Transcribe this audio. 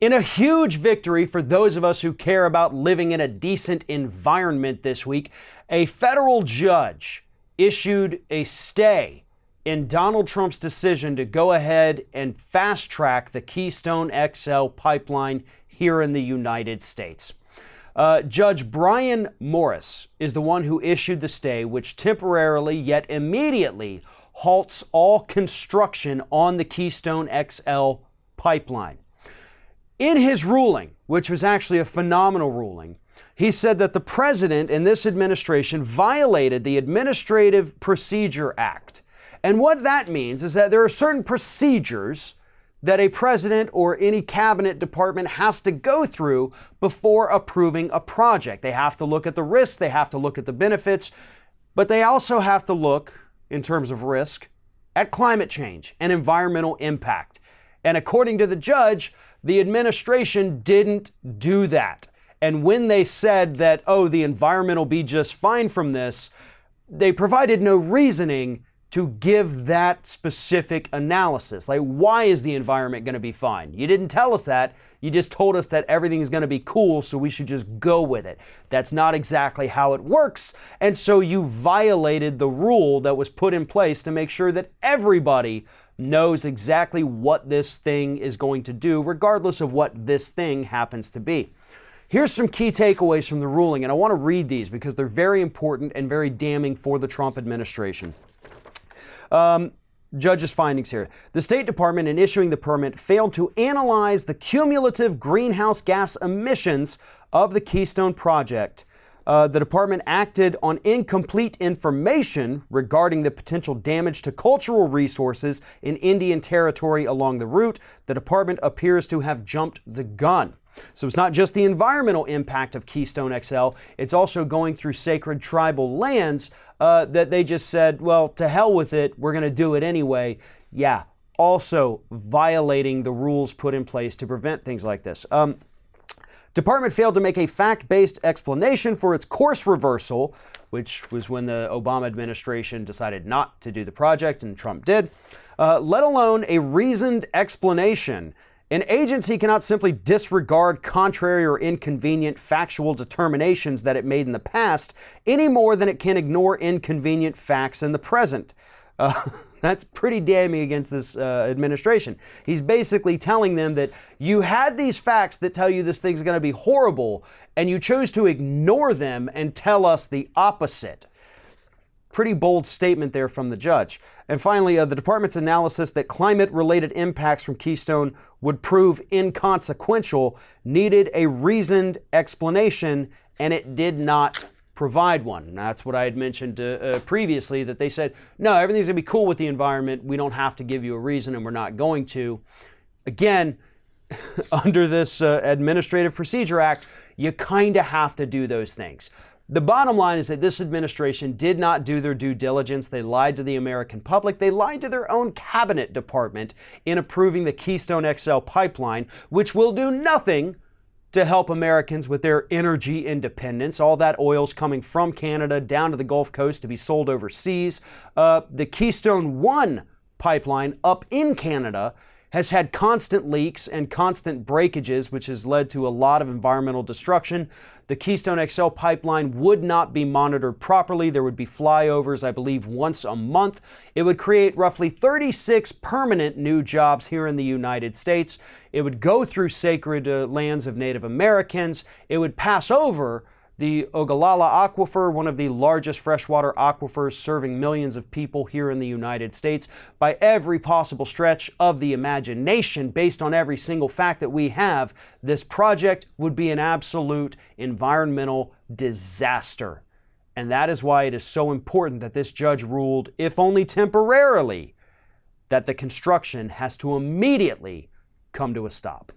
In a huge victory for those of us who care about living in a decent environment this week, a federal judge issued a stay in Donald Trump's decision to go ahead and fast track the Keystone XL pipeline here in the United States. Judge Brian Morris is the one who issued the stay, which temporarily yet immediately halts all construction on the Keystone XL pipeline. In his ruling, which was actually a phenomenal ruling, he said that the president and this administration violated the Administrative Procedure Act. And what that means is that there are certain procedures that a president or any cabinet department has to go through before approving a project. They have to look at the risks, they have to look at the benefits, but they also have to look, in terms of risk, at climate change and environmental impact. And according to the judge, the administration didn't do that. And when they said that, the environment will be just fine from this, they provided no reasoning to give that specific analysis. Like, why is the environment going to be fine? You didn't tell us that. You just told us that everything's going to be cool, so we should just go with it. That's not exactly how it works. And so you violated the rule that was put in place to make sure that everybody knows exactly what this thing is going to do, regardless of what this thing happens to be. Here's some key takeaways from the ruling, and I want to read these because they're very important and very damning for the Trump administration. Judge's findings here. The State Department, in issuing the permit, failed to analyze the cumulative greenhouse gas emissions of the Keystone project. The department acted on incomplete information regarding the potential damage to cultural resources in Indian territory along the route. The department appears to have jumped the gun. So it's not just the environmental impact of Keystone XL, it's also going through sacred tribal lands that they just said, well, to hell with it, we're going to do it anyway. Yeah, also violating the rules put in place to prevent things like this. Department failed to make a fact-based explanation for its course reversal, which was when the Obama administration decided not to do the project and Trump did, let alone a reasoned explanation. An agency cannot simply disregard contrary or inconvenient factual determinations that it made in the past any more than it can ignore inconvenient facts in the present. That's pretty damning against this administration. He's basically telling them that you had these facts that tell you this thing's going to be horrible, and you chose to ignore them and tell us the opposite. Pretty bold statement there from the judge. And finally, the department's analysis that climate-related impacts from Keystone would prove inconsequential needed a reasoned explanation, and it did not provide one. And that's what I had mentioned previously, that they said, no, everything's going to be cool with the environment. We don't have to give you a reason, and we're not going to. Again, under this Administrative Procedure Act, you kind of have to do those things. The bottom line is that this administration did not do their due diligence. They lied to the American public. They lied to their own cabinet department in approving the Keystone XL pipeline, which will do nothing to help Americans with their energy independence. All that oil's coming from Canada down to the Gulf Coast to be sold overseas. The Keystone 1 pipeline up in Canada has had constant leaks and constant breakages, which has led to a lot of environmental destruction. The Keystone XL pipeline would not be monitored properly. There would be flyovers, I believe, once a month. It would create roughly 36 permanent new jobs here in the United States. It would go through sacred lands of Native Americans. It would pass over the Ogallala Aquifer, one of the largest freshwater aquifers serving millions of people here in the United States, by every possible stretch of the imagination. Based on every single fact that we have, this project would be an absolute environmental disaster. And that is why it is so important that this judge ruled, if only temporarily, that the construction has to immediately come to a stop.